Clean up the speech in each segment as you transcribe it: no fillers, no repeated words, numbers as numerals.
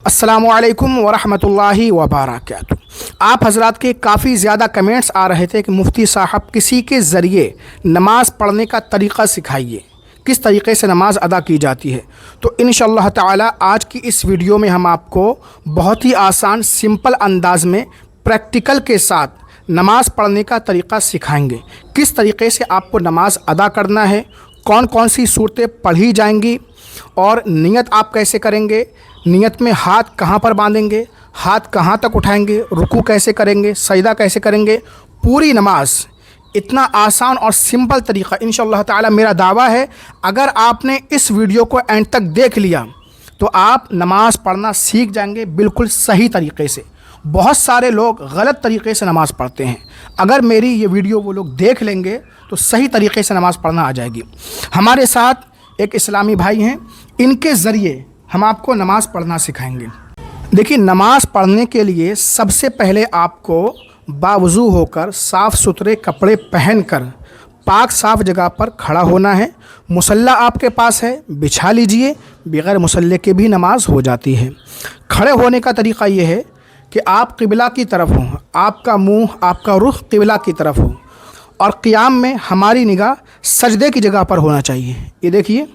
السلام علیکم ورحمۃ اللہ وبرکاتہ۔ آپ حضرات کے کافی زیادہ کمنٹس آ رہے تھے کہ مفتی صاحب کسی کے ذریعے نماز پڑھنے کا طریقہ سکھائیے، کس طریقے سے نماز ادا کی جاتی ہے۔ تو انشاءاللہ تعالی آج کی اس ویڈیو میں ہم آپ کو بہت ہی آسان سمپل انداز میں پریکٹیکل کے ساتھ نماز پڑھنے کا طریقہ سکھائیں گے، کس طریقے سے آپ کو نماز ادا کرنا ہے، کون کون سی صورتیں پڑھی جائیں گی، اور نیت آپ کیسے کریں گے، نیت میں ہاتھ کہاں پر باندھیں گے، ہاتھ کہاں تک اٹھائیں گے، رکوع کیسے کریں گے، سجدہ کیسے کریں گے، پوری نماز اتنا آسان اور سمپل طریقہ انشاءاللہ تعالی میرا دعویٰ ہے اگر آپ نے اس ویڈیو کو اینڈ تک دیکھ لیا تو آپ نماز پڑھنا سیکھ جائیں گے بالکل صحیح طریقے سے۔ بہت سارے لوگ غلط طریقے سے نماز پڑھتے ہیں، اگر میری یہ ویڈیو وہ لوگ دیکھ لیں گے تو صحیح طریقے سے نماز پڑھنا آ جائے گی۔ ہمارے ساتھ ایک اسلامی بھائی ہیں، ان کے ذریعے ہم آپ کو نماز پڑھنا سکھائیں گے۔ دیکھیے، نماز پڑھنے کے لیے سب سے پہلے آپ کو باوضو ہو کر صاف ستھرے کپڑے پہن کر پاک صاف جگہ پر کھڑا ہونا ہے۔ مصلی آپ کے پاس ہے، بچھا لیجئے، بغیر مصلی کے بھی نماز ہو جاتی ہے۔ کھڑے ہونے کا طریقہ یہ ہے کہ آپ قبلہ کی طرف ہوں، آپ کا منہ، آپ کا رخ قبلہ کی طرف ہو، اور قیام میں ہماری نگاہ سجدے کی جگہ پر ہونا چاہیے۔ یہ دیکھیے،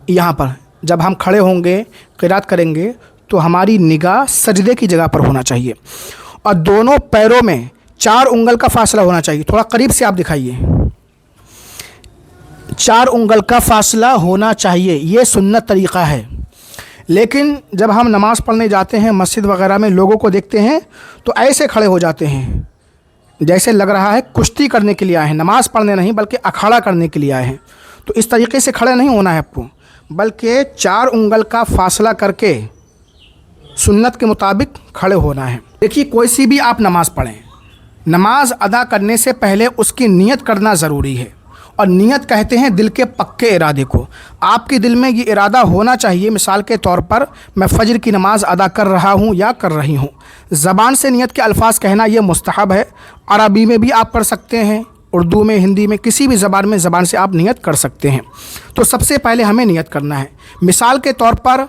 یہاں پر جب ہم کھڑے ہوں گے، قرات کریں گے تو ہماری نگاہ سجدے کی جگہ پر ہونا چاہیے، اور دونوں پیروں میں 4 انگل کا فاصلہ ہونا چاہیے۔ تھوڑا قریب سے آپ دکھائیے، 4 انگل کا فاصلہ ہونا چاہیے، یہ سنت طریقہ ہے۔ لیکن جب ہم نماز پڑھنے جاتے ہیں مسجد وغیرہ میں، لوگوں کو دیکھتے ہیں تو ایسے کھڑے ہو جاتے ہیں جیسے لگ رہا ہے کشتی کرنے کے لیے آئے ہیں، نماز پڑھنے نہیں بلکہ اکھاڑا کرنے کے لیے آئے ہیں۔ تو اس طریقے سے کھڑے نہیں ہونا ہے آپ کو، بلکہ 4 انگل کا فاصلہ کر کے سنت کے مطابق کھڑے ہونا ہے۔ دیکھیے، کوئی سی بھی آپ نماز پڑھیں، نماز ادا کرنے سے پہلے اس کی نیت کرنا ضروری ہے، اور نیت کہتے ہیں دل کے پکے ارادے کو۔ آپ کے دل میں یہ ارادہ ہونا چاہیے، مثال کے طور پر میں فجر کی نماز ادا کر رہا ہوں یا کر رہی ہوں۔ زبان سے نیت کے الفاظ کہنا یہ مستحب ہے، عربی میں بھی آپ پڑھ سکتے ہیں، اردو میں، ہندی میں، کسی بھی زبان سے آپ نیت کر سکتے ہیں۔ تو سب سے پہلے ہمیں نیت کرنا ہے۔ مثال کے طور پر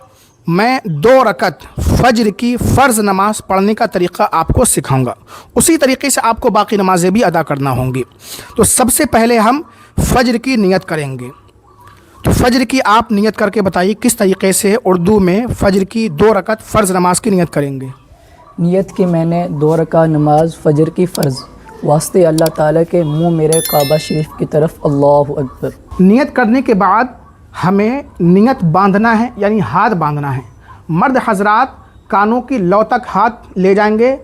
میں 2 رکعت فجر کی فرض نماز پڑھنے کا طریقہ آپ کو سکھاؤں گا، اسی طریقے سے آپ کو باقی نمازیں بھی ادا کرنا ہوں گی۔ تو سب سے پہلے ہم فجر کی نیت کریں گے۔ تو فجر کی آپ نیت کر کے بتائیے کس طریقے سے اردو میں فجر کی 2 رکعت فرض نماز کی نیت کریں گے۔ نیت کی میں نے 2 رکعت نماز فجر کی فرض، واسطے اللہ تعالیٰ کے منہ میرے کعبہ شریف کی طرف، اللہ اکبر۔ نیت کرنے کے بعد ہمیں نیت باندھنا ہے، یعنی ہاتھ باندھنا ہے۔ مرد حضرات کانوں کی لو تک ہاتھ لے جائیں گے،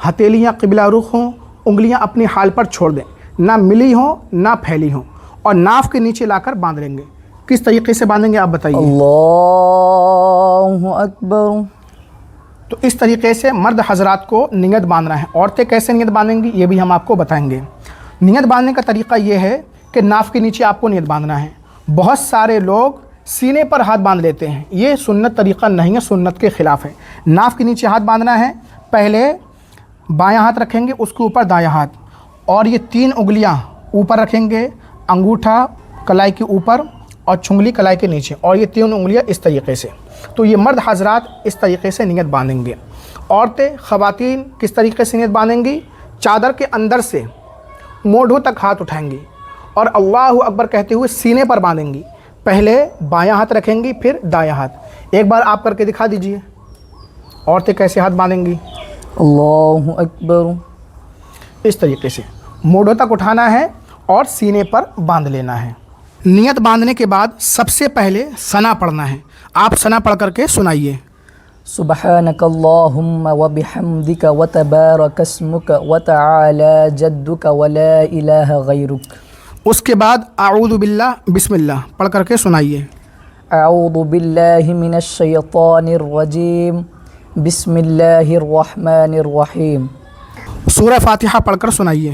ہتھیلیاں قبلہ رخ ہوں، انگلیاں اپنی حال پر چھوڑ دیں، نہ ملی ہوں نہ پھیلی ہوں، اور ناف کے نیچے لا کر باندھ لیں گے۔ کس طریقے سے باندھیں گے آپ بتائیے؟ اللہ اکبر۔ تو اس طریقے سے مرد حضرات کو نیت باندھنا ہے۔ عورتیں کیسے نیت باندھیں گی یہ بھی ہم آپ کو بتائیں گے۔ نیت باندھنے کا طریقہ یہ ہے کہ ناف کے نیچے آپ کو نیت باندھنا ہے۔ بہت سارے لوگ سینے پر ہاتھ باندھ لیتے ہیں، یہ سنت طریقہ نہیں ہے، سنت کے خلاف ہے۔ ناف کے نیچے ہاتھ باندھنا ہے، پہلے بایاں ہاتھ رکھیں گے، اس کے اوپر دایاں ہاتھ، اور یہ 3 انگلیاں اوپر رکھیں گے، انگوٹھا کلائی کے اوپر اور چنگلی کلائی کے نیچے، اور یہ 3 انگلیاں اس طریقے سے۔ تو یہ مرد حضرات اس طریقے سے نیت باندھیں گے۔ عورتیں، خواتین کس طریقے سے نیت باندھیں گی؟ چادر کے اندر سے موڈھوں تک ہاتھ اٹھائیں گی اور اللہ اکبر کہتے ہوئے سینے پر باندھیں گی۔ پہلے بایاں ہاتھ رکھیں گی، پھر دایاں ہاتھ۔ ایک بار آپ کر کے دکھا دیجئے، عورتیں کیسے ہاتھ باندھیں گی؟ اللہ اکبر۔ اس طریقے سے موڈھوں تک اٹھانا ہے اور سینے پر باندھ لینا ہے۔ نیت باندھنے کے بعد سب سے پہلے ثنا پڑھنا ہے۔ آپ ثنا پڑھ کر کے سنائیے۔ سبحانک اللہم وبحمدک وتبارک اسمک وتعالی جدک ولا الہ غیرک۔ اس کے بعد اعوذ باللہ، بسم اللہ پڑھ کر کے سنائیے۔ اعوذ باللہ من الشیطان الرجیم، بسم اللہ الرحمن الرحیم۔ سورہ فاتحہ پڑھ کر سنائیے۔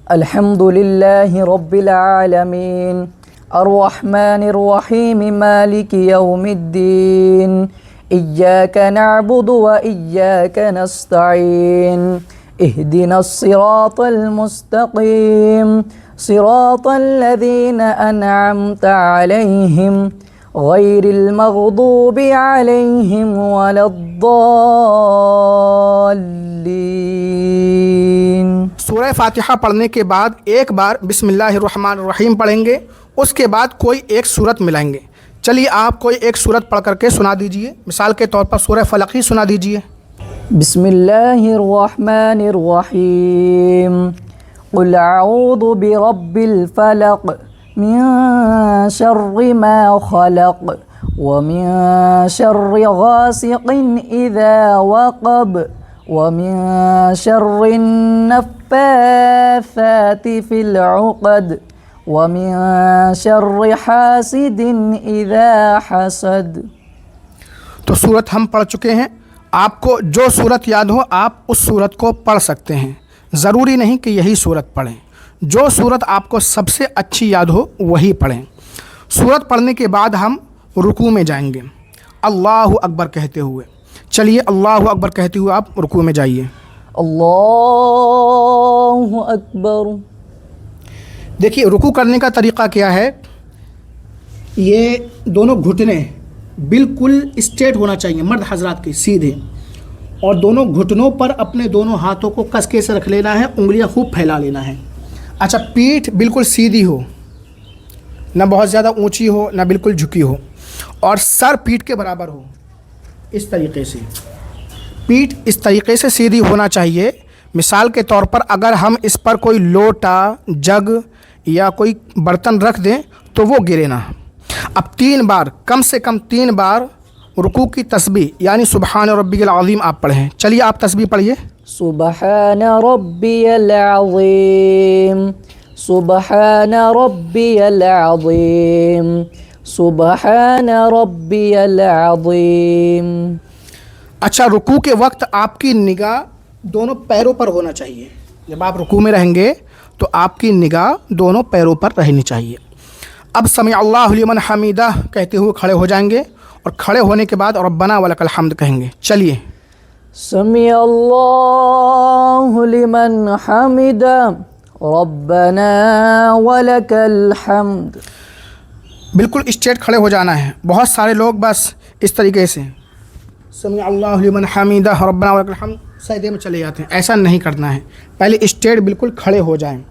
الحمد للہ رب العالمین، الرحمن الرحیم، مالک یوم الدین، ایاک نعبد و ایاک نستعین، اہدنا الصراط المستقیم، صراط الذین انعمت علیہم غير المغضوب عليهم ولا الضالين. سورہ فاتحہ پڑھنے کے بعد ایک بار بسم اللہ الرحمن الرحیم پڑھیں گے، اس کے بعد کوئی ایک سورت ملائیں گے. چلیے آپ کوئی ایک سورت پڑھ کر کے سنا دیجئے. مثال کے طور پر سورہ فلق ہی سنا دیجئے. بسم اللہ الرحمن الرحیم. قل اعوذ برب الفلق من شر ما خلق ومن شر غاسق اذا وقب ومن شر النفاثات في العقد ومن شر حاسد اذا حسد. تو سورت ہم پڑھ چکے ہیں. آپ کو جو سورت یاد ہو آپ اس سورت کو پڑھ سکتے ہیں، ضروری نہیں کہ یہی سورت پڑھیں. جو سورت آپ کو سب سے اچھی یاد ہو وہی پڑھیں. سورت پڑھنے کے بعد ہم رکوع میں جائیں گے اللہ اکبر کہتے ہوئے. چلیے اللہ اکبر کہتے ہوئے آپ رکوع میں جائیے. اللہ اکبر. دیکھیے رکوع کرنے کا طریقہ کیا ہے. یہ دونوں گھٹنے بالکل اسٹریٹ ہونا چاہیے مرد حضرات کے، سیدھے، اور دونوں گھٹنوں پر اپنے دونوں ہاتھوں کو کس کے سے رکھ لینا ہے، انگلیاں خوب پھیلا لینا ہے. اچھا پیٹھ بالکل سیدھی ہو، نہ بہت زیادہ اونچی ہو نہ بالکل جھکی ہو، اور سر پیٹھ کے برابر ہو. اس طریقے سے پیٹھ اس طریقے سے سیدھی ہونا چاہیے. مثال کے طور پر اگر ہم اس پر کوئی لوٹا، جگ یا کوئی برتن رکھ دیں تو وہ گرے نہ. اب 3 بار، کم سے کم 3 بار رکوع کی تسبیح یعنی سبحان ربی العظیم آپ پڑھیں. چلیے آپ تسبیح پڑھیے. سبحان ربی العظیم سبحان ربی العظیم سبحان ربی العظیم. اچھا رکوع کے وقت آپ کی نگاہ دونوں پیروں پر ہونا چاہیے. جب آپ رکوع میں رہیں گے تو آپ کی نگاہ دونوں پیروں پر رہنی چاہیے. اب سمع اللہ لمن حمیدہ کہتے ہوئے کھڑے ہو جائیں گے، اور کھڑے ہونے کے بعد ربنا ولک الحمد کہیں گے. چلیے. سمع اللہ لمن حمدہ ربنا ولک الحمد. بالکل اسٹریٹ کھڑے ہو جانا ہے. بہت سارے لوگ بس اس طریقے سے سمع اللہ لمن حمیدہ ربنا ولک الحمد سجدے میں چلے جاتے ہیں. ایسا نہیں کرنا ہے. پہلے اسٹریٹ بالکل کھڑے ہو جائیں،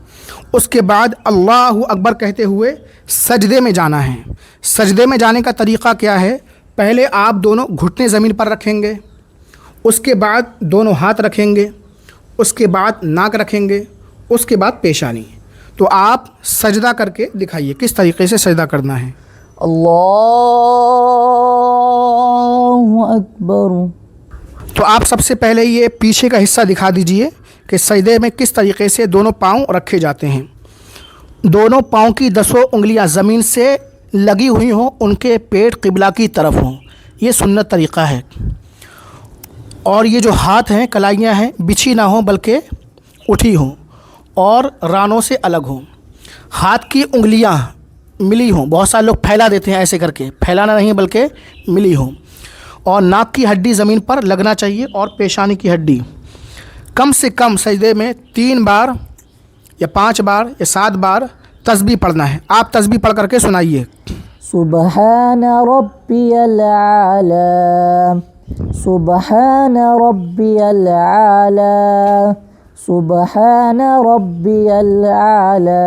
اس کے بعد اللہ اکبر کہتے ہوئے سجدے میں جانا ہے. سجدے میں جانے کا طریقہ کیا ہے؟ پہلے آپ دونوں گھٹنے زمین پر رکھیں گے، اس کے بعد دونوں ہاتھ رکھیں گے، اس کے بعد ناک رکھیں گے، اس کے بعد پیشانی. تو آپ سجدہ کر کے دکھائیے کس طریقے سے سجدہ کرنا ہے. اللہ اکبر. تو آپ سب سے پہلے یہ پیچھے کا حصہ دکھا دیجئے کہ سجدے میں کس طریقے سے دونوں پاؤں رکھے جاتے ہیں. دونوں پاؤں کی 10 انگلیاں زمین سے لگی ہوئی ہوں، ان کے پیٹ قبلہ کی طرف ہوں. یہ سنت طریقہ ہے. اور یہ جو ہاتھ ہیں، کلائیاں ہیں، بچھی نہ ہوں بلکہ اٹھی ہوں اور رانوں سے الگ ہوں. ہاتھ کی انگلیاں ملی ہوں. بہت سارے لوگ پھیلا دیتے ہیں ایسے کر کے، پھیلانا نہیں بلکہ ملی ہوں. اور ناک کی ہڈی زمین پر لگنا چاہیے، اور پیشانی کی ہڈی. کم سے کم سجدے میں 3 بار یا 5 بار یا 7 بار تسبیح پڑھنا ہے. آپ تسبیح پڑھ کر کے سنائیے. سبحان ربی العلی سبحان ربی العلی سبحان ربی العلی.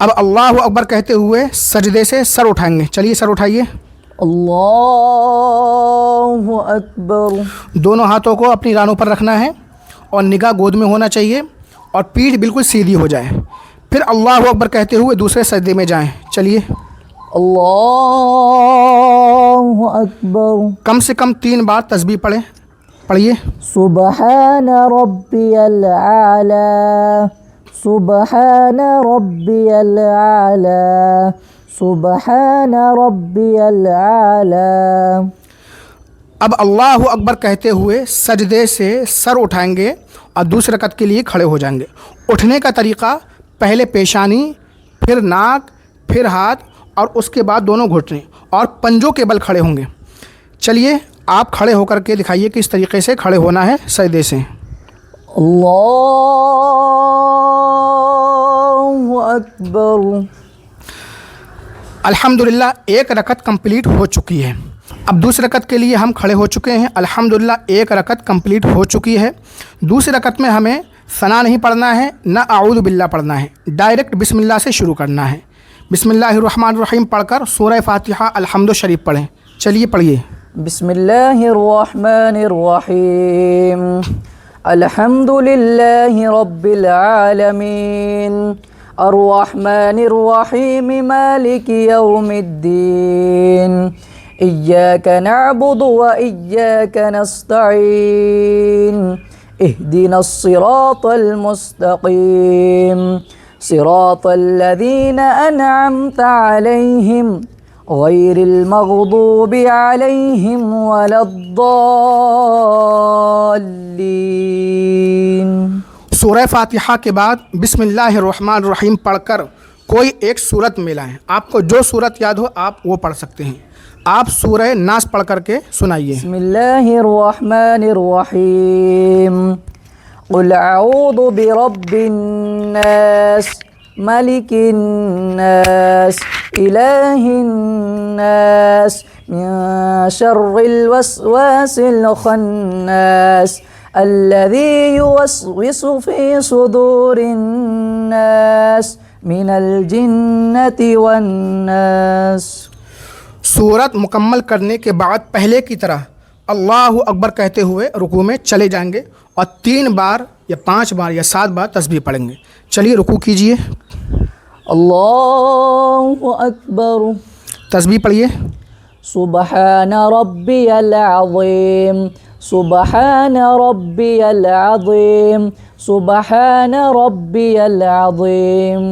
اب اللہ اکبر کہتے ہوئے سجدے سے سر اٹھائیں گے. چلیے سر اٹھائیے. اللہ اکبر. دونوں ہاتھوں کو اپنی رانوں پر رکھنا ہے اور نگاہ گود میں ہونا چاہیے اور پیٹھ بالکل سیدھی ہو جائے. پھر اللہ اکبر کہتے ہوئے دوسرے سجدے میں جائیں. چلیے. اللہ اکبر. کم سے کم 3 بار تسبیح پڑھیے. سبحان ربی العلی سبحان ربی العلی سبحان ربی العلی. اب اللہ اکبر کہتے ہوئے سجدے سے سر اٹھائیں گے اور دوسری رکعت کے لیے کھڑے ہو جائیں گے. اٹھنے کا طریقہ پہلے پیشانی، پھر ناک، پھر ہاتھ، اور اس کے بعد دونوں گھٹنے اور پنجوں کے بل کھڑے ہوں گے. چلیے آپ کھڑے ہو کر کے دکھائیے کس طریقے سے کھڑے ہونا ہے سجدے سے. اللہ اکبر. अल्हम्दुलिल्लाह एक रकत कंप्लीट हो चुकी है। अब दूसरी रकत के लिए हम खड़े हो चुके हैं। अल्हम्दुलिल्लाह एक रकत कंप्लीट हो चुकी है। दूसरी रकत में हमें सना नहीं पढ़ना है, न आऊज़ु बिल्लाह पढ़ना है, डायरेक्ट बिस्मिल्लाह से शुरू करना है। बिस्मिल्लाहिर्रहमानिर्रहीम पढ़कर सूरह फातिहा अल्हम्दु शरीफ पढ़ें। चलिए पढ़िए। बिस्मिल्लाहिर्रहमानिर्रहीम अल्हम्दुलिल्लाहि रब्बिल आलमीन अर्रहमानिर्रहीम मालिकि यौमिद्दीन इय्याका नअबुदु व इय्याका नस्तईन इहदिनस सिरातल मुस्तकीम सिरातल लज़ीना अनअमता अलैहिम गैरिल मग़दूबि अलैहिम वलद्दाल्लीन। सूरह फातिहा के बाद बिस्मिल्लाहिर्रहमानिर्रहीम पढ़कर कोई एक सूरत मिलाएं। आपको जो सूरत याद हो आप वो पढ़ सकते हैं। आप सूरह नास पढ़ करके सुनाइए। बिस्मिल्लाहिर्रहमानिर्रहीम क़ुल अऊज़ु बिरब्बिन नास मलिकिन नास इलाहिन नास मिन शर्रिल वस्वासिल खन्नास الذي يوسوس في صدور الناس من الجنة والناس। सूरत मुकम्मल करने के बाद पहले की तरह अल्लाहु अकबर कहते हुए रुकू में चले जाएंगे और 3 बार या 5 बार या 7 बार तस्बीह पढ़ेंगे। चलिए रुकू कीजिए। अल्लाहु अकबर। तस्बीह पढ़िए। सुबहान रब्बियल अज़ीम सुबहान रब्बियल अज़ीम सुबहान रब्बियल अज़ीम।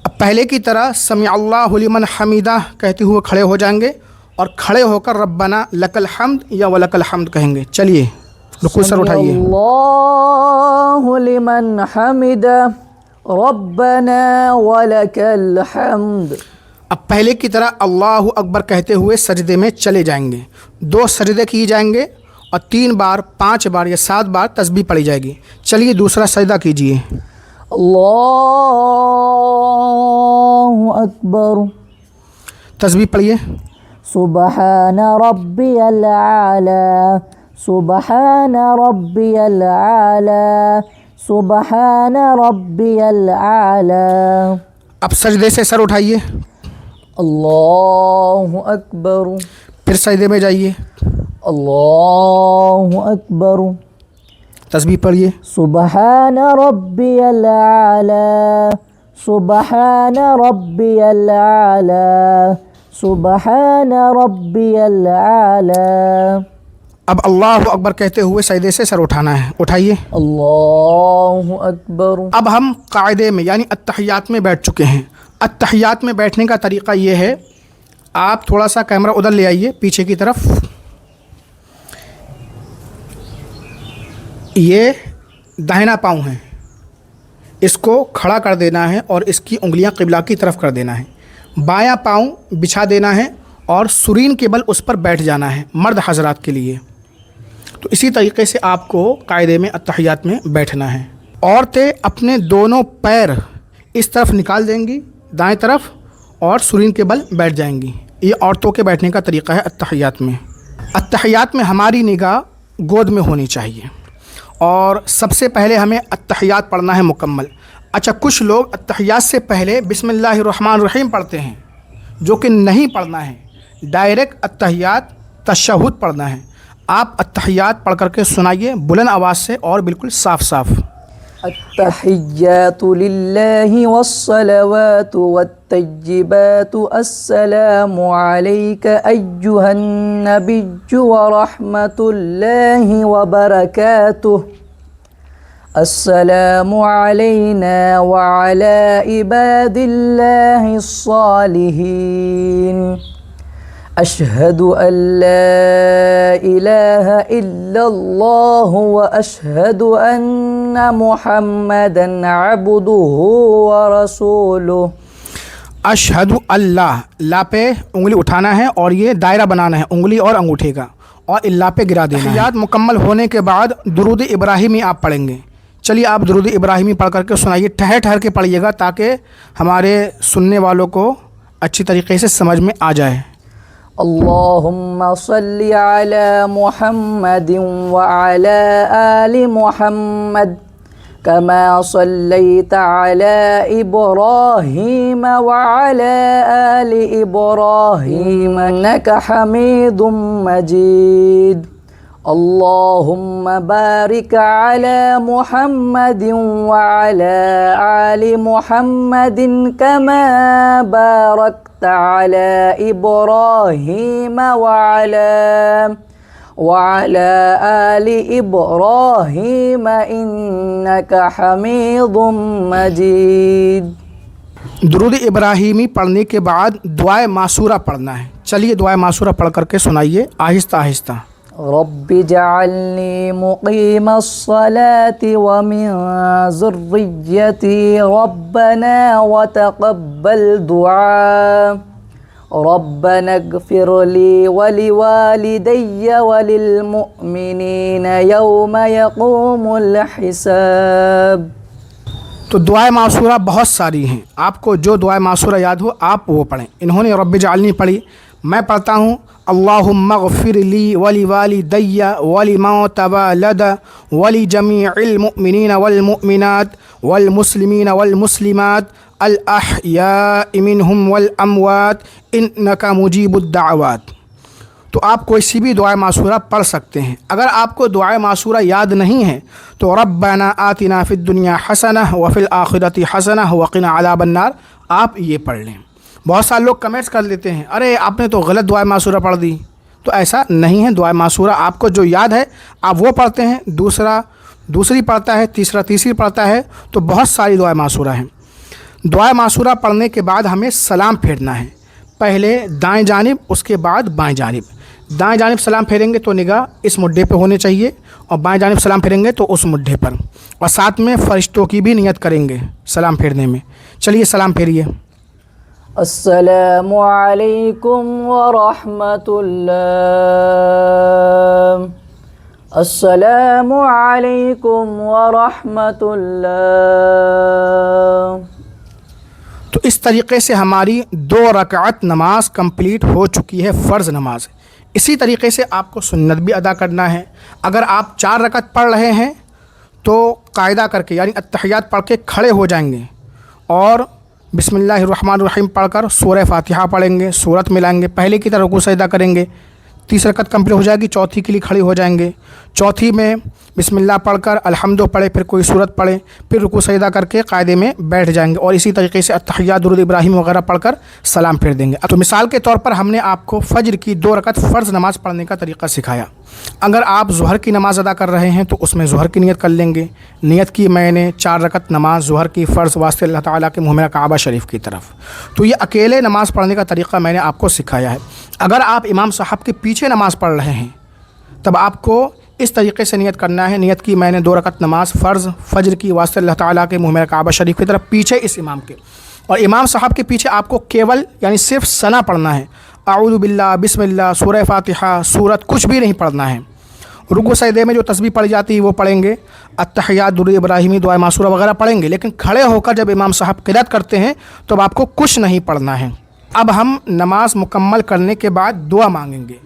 अब पहले की तरह समी अल्लाहु लिमन हमीदा कहते हुए खड़े हो जाएंगे और खड़े होकर रब्बना लकल हम्द या वलकल हम्द कहेंगे। चलिए रुकू सर उठाइए। अल्लाहु लिमन हमीदा रब्बना वलकल हम्द। अब पहले की तरह अल्लाहु अकबर कहते हुए सजदे में चले जाएंगे। 2 सजदे किए जाएंगे और 3 बार 5 बार या 7 बार तस्बीह पढ़ी जाएगी। चलिए दूसरा सजदा कीजिए। अल्लाहु अकबर। तस्बीह पढ़िए। सुबहान रब्बियल आला सुबहान रब्बियल आला सुबहान रब्बियल आला। अब सजदे से सर उठाइए। अल्लाहु अकबर। फिर सजदे में जाइए। अल्लाहु अकबर। तस्बीह पढ़िए। सुबहान रब्बियल आला सुबहान रब्बियल आला सुबहान रब्बियल आला। अब अल्लाहु अकबर कहते हुए सजदे से सर उठाना है। उठाइए। अल्लाहु अकबर। अब हम कायदे में यानी अत्तहियात में बैठ चुके हैं। अत्तहियात में बैठने का तरीक़ा ये है, आप थोड़ा सा कैमरा उधर ले आइए पीछे की तरफ। ये दाहिना पाँव है, इसको खड़ा कर देना है और इसकी उंगलियां क़िबला की तरफ कर देना है। बायां पाँव बिछा देना है और सुरीन के बल उस पर बैठ जाना है, मर्द हजरात के लिए। तो इसी तरीके से आपको कायदे में अत्तहियात में बैठना है। औरतें अपने दोनों पैर इस तरफ निकाल देंगी दाएं तरफ और सुरीन के बल बैठ जाएंगी। ये औरतों के बैठने का तरीका है अत्तहियात में। अत्तहियात में हमारी निगाह गोद में होनी चाहिए और सबसे पहले हमें अत्तहियात पढ़ना है मुकम्मल। अच्छा, कुछ लोग अत्तहियात से पहले बिस्मिल्लाहिर्रहमानिर्रहीम पढ़ते हैं, जो कि नहीं पढ़ना है। डायरेक्ट अत्तहियात तशहुद पढ़ना है। आप अत्तहियात पढ़ करके सुनाइए बुलंद आवाज़ से और बिल्कुल साफ साफ। अत्तहिय्यातु लिल्लाहि वस्सलवातु वत्तय्यिबातु अस्सलामु अलैका अय्युहन नबिय्यु व रहमतुल्लाहि व बरकातुहु अस्सलामु अलैना व अला इबादिल्लाहि स्सालिहीन अशहदु अल्ला इलाहा इल्लल्लाहु व अशहदु अन्ना मुहम्मदन अब्दुहु व रसूलुहु। अशहदु अल्लाह, ला पे उंगली उठाना है और ये दायरा बनाना है उंगली और अंगूठे का, और इल्ला पे गिरा देना है। याद मुकम्मल होने के बाद दुरूद इब्राहिमी आप पढ़ेंगे। चलिए आप दुरूद इब्राहिमी पढ़ करके सुनाइए। ठहर ठहर के पढ़िएगा ताकि हमारे सुनने वालों को अच्छी तरीके से समझ में आ जाए। अल्लाहुम्मा सल्ली अला मुहम्मदिन व अला आलि मुहम्मद कमा सल्लैता अला इब्राहीम व अला आलि इब्राहीम इन्नका हमीदुम मजीद। अल्लाहुम्मा बारिक अला मुहम्मदिन व अला आलि मुहम्मदिन कमा बारकता अला इब्राहीम व अला आलि इब्राहीम इन्नका हमीदुम मजीद। दुरूद इब्राहीमी पढ़ने के बाद दुआए मासूरा पढ़ना है। चलिए दुआए मासूरा पढ़ करके सुनाइए आहिस्ता आहिस्ता। रब्बि जअलनी मुक़ीमस्सलाति व मिन ज़ुर्रिय्यती रब्बना व तक़ब्बल दुआ। रब्बना इग़फ़िर ली व लिवालिदैय व लिलमुअ्मिनीन यौम यक़ूमुल हिसाब। तो दुआए मासूरा बहुत सारी हैं, आपको जो दुआए मासूरा याद हो आप वो पढ़ें। इन्होंने रब्बि जअलनी पढ़ी, मैं पढ़ता हूँ अल्लाहुम्मा इग़फ़िर ली व लिवालिदैय व लिमन तवल्लद व लिजमीइल मुअ्मिनीन वल मुअ्मिनात वल मुस्लिमीन वल मुस्लिमात अल अहयाइ मिनहुम वल अमवात इन्नका मुजीबुद दाअवात। तो आप कोई सी भी दुआए मासूरा पढ़ सकते हैं। अगर आपको दुआए मासूरा याद नहीं है तो रब्बना आतिना फिद दुनिया हसनह व फिल आखिरति हसनह व क़िना अज़ाबन नार आप ये पढ़ लें। बहुत सारे लोग कमेंट्स कर लेते हैं, अरे आपने तो गलत दुआए मासूरा पढ़ दी। तो ऐसा नहीं है, दुआए मासूरा आपको जो याद है आप वो पढ़ते हैं, दूसरा दूसरी पढ़ता है, तीसरा तीसरी पढ़ता है। तो बहुत सारी दुआए मासूरा हैं। दुआए मासूरा पढ़ने के बाद हमें सलाम फेरना है, पहले दाएं जानिब उसके बाद बाएं जानिब। दाएं जानिब सलाम फेरेंगे तो निगाह इस मुड्ढे पे होने चाहिए और बाएं जानिब सलाम फेरेंगे तो उस मुड्ढे पर, और साथ में फ़रिश्तों की भी नियत करेंगे सलाम फेरने में। चलिए सलाम फेरिए। अस्सलामु अलैकुम व रहमतुल्लाह। अस्सलामु अलैकुम व रहमतुल्लाह। तो इस तरीक़े से हमारी 2 रकात नमाज कंप्लीट हो चुकी है, फ़र्ज़ नमाज। इसी तरीक़े से आपको सुन्नत भी अदा करना है। अगर आप 4 रकात पढ़ रहे हैं तो कायदा करके यानी अत्तहियात पढ़ के खड़े हो जाएंगे और बिस्मिल्लाहिर्रहमानिर्रहीम पढ़कर सूरह फातिहा पढ़ेंगे, सूरत मिलाएंगे, पहले की तरह रुकू सजदा करेंगे। 30 रकात कंप्लीट हो जाएगी, चौथी के लिए खड़े हो जाएंगे। चौथी में बिस्मिल्लाह पढ़कर अल्हम्दु पढ़े, फिर कोई सूरत पढ़े, फिर रुकू सजदा करके कायदे में बैठ जाएंगे और इसी तरीके से अत्तहियात दुरूद इब्राहीम वगैरह पढ़कर सलाम फेर देंगे। तो मिसाल के तौर पर हमने आपको फ़ज्र की 2 रकात फ़र्ज़ नमाज़ पढ़ने का तरीक़ा सिखाया। अगर आप ज़ुहर की नमाज़ अदा कर रहे हैं तो उसमें ज़ुहर की नियत कर लेंगे। नियत की मैंने 4 रकात नमाज ज़ुहर की फ़र्ज़ वास्ते अल्लाह ताला के मुँह में काबा शरीफ की तरफ। तो ये अकेले नमाज़ पढ़ने का तरीक़ा मैंने आपको सिखाया है। अगर आप इमाम साहब के पीछे नमाज़ पढ़ रहे हैं तब आपको इस तरीके से नियत करना है। नियत की मैंने 2 रकात नमाज फ़र्ज़ फ़ज्र की वास्ते अल्लाह ताला के मुँह में काबा शरीफ की तरफ, पीछे इस इमाम के, और इमाम साहब के पीछे आपको केवल यानी सिर्फ सना पढ़ना है। आऊज़ु बिल्लाह, बिस्मिल्लाह, सूरह फातिहा, सूरत कुछ भी नहीं पढ़ना है। रुकू सजदे में जो तस्बीह पढ़ी जाती है वो पढ़ेंगे, अत्तहियात दुरूद इब्राहीमी दुआ मासूरा वगैरह पढ़ेंगे, लेकिन खड़े होकर जब इमाम साहब क़िरात करते हैं तो आपको कुछ नहीं पढ़ना है। अब हम नमाज मुकम्मल करने के बाद दुआ मांगेंगे।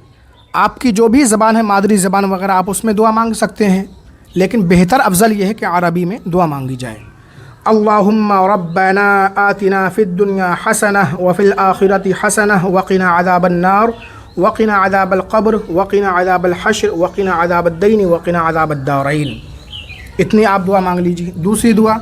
आपकी जो भी ज़बान है, मादरी ज़बान वगैरह, आप उसमें दुआ मांग सकते हैं, लेकिन बेहतर अफजल ये है कि अरबी में दुआ मांगी जाए। अल्लाहुम्मा रब्बना आतिना फिद दुनिया हसनह व फिल आखिरति हसनह व क़िना अज़ाबन नार व क़िना अज़ाबल क़ब्र व क़िना अज़ाबल हश्र व क़िना अज़ाबद दैन व क़िना अज़ाबद दारैन। इतनी आप दुआ मांग लीजिए। दूसरी दुआ,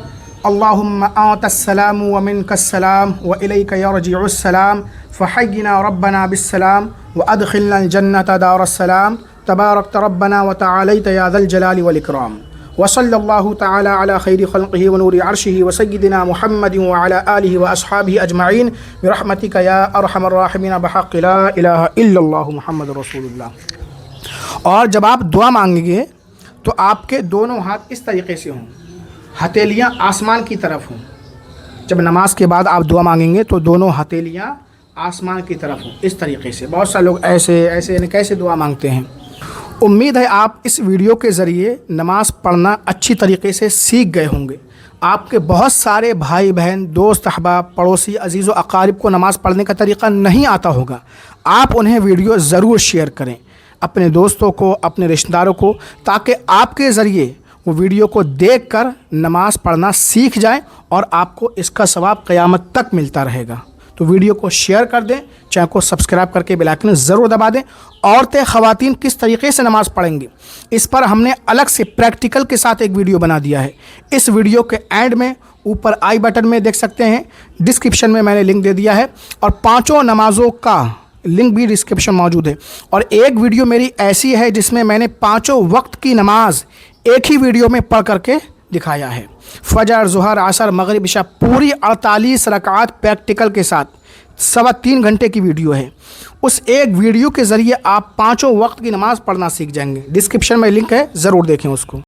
अल्लाहुम्मा आतस्सलामु व मिनकस्सलाम व इलैका यरजिउस्सलाम फ़हय्यिना रब्बना बिस्सलाम व अदखिलना जन्नत दारस्सलाम तबारकत रब्बना व तआलैत या ज़ल जलाली वल इकराम व सल्लल्लाहु तआला अला खैरि खल्क़िही व नूरि अर्शिही व सय्यिदिना मुहम्मदिन व अला आलिहि व अस्हाबिहि अजमईन बिरहमतिका या अरहमर राहिमीन बिहक़्क़ि ला इलाहा इल्लल्लाहु मुहम्मदुर रसूलुल्लाह। और जब आप दुआ मांगेंगे तो आपके दोनों हाथ इस तरीके से हों, हथेलियाँ आसमान की तरफ हों। जब नमाज के बाद आप दुआ मांगेंगे तो दोनों हथेलियाँ आसमान की तरफ हों, इस तरीके से। बहुत सारे लोग ऐसे ऐसे यानी कैसे दुआ मांगते हैं। उम्मीद है आप इस वीडियो के ज़रिए नमाज़ पढ़ना अच्छी तरीके से सीख गए होंगे। आपके बहुत सारे भाई बहन, दोस्त, अहबाब, पड़ोसी, अजीज़ व अकारिब को नमाज़ पढ़ने का तरीक़ा नहीं आता होगा। आप उन्हें वीडियो ज़रूर शेयर करें अपने दोस्तों को, अपने रिश्तेदारों को, ताकि आपके ज़रिए वो वीडियो को देखकर नमाज़ पढ़ना सीख जाएं और आपको इसका सवाब क़यामत तक मिलता रहेगा। तो वीडियो को शेयर कर दें, चैनल को सब्सक्राइब करके बेल आइकन ज़रूर दबा दें। औरतें, ख़वातीन किस तरीके से नमाज़ पढ़ेंगी, इस पर हमने अलग से प्रैक्टिकल के साथ एक वीडियो बना दिया है। इस वीडियो के एंड में ऊपर आई बटन में देख सकते हैं, डिस्क्रिप्शन में मैंने लिंक दे दिया है और पाँचों नमाज़ों का लिंक भी डिस्क्रिप्शन मौजूद है। और एक वीडियो मेरी ऐसी है जिसमें मैंने पाँचों वक्त की नमाज एक ही वीडियो में पढ़ करके दिखाया है। फजर, ज़ुहर, असर, मगरिब, इशा पूरी 48 रकात प्रैक्टिकल के साथ 3.25 घंटे की वीडियो है। उस एक वीडियो के ज़रिए आप पाँचों वक्त की नमाज़ पढ़ना सीख जाएंगे। डिस्क्रिप्शन में लिंक है, ज़रूर देखें उसको।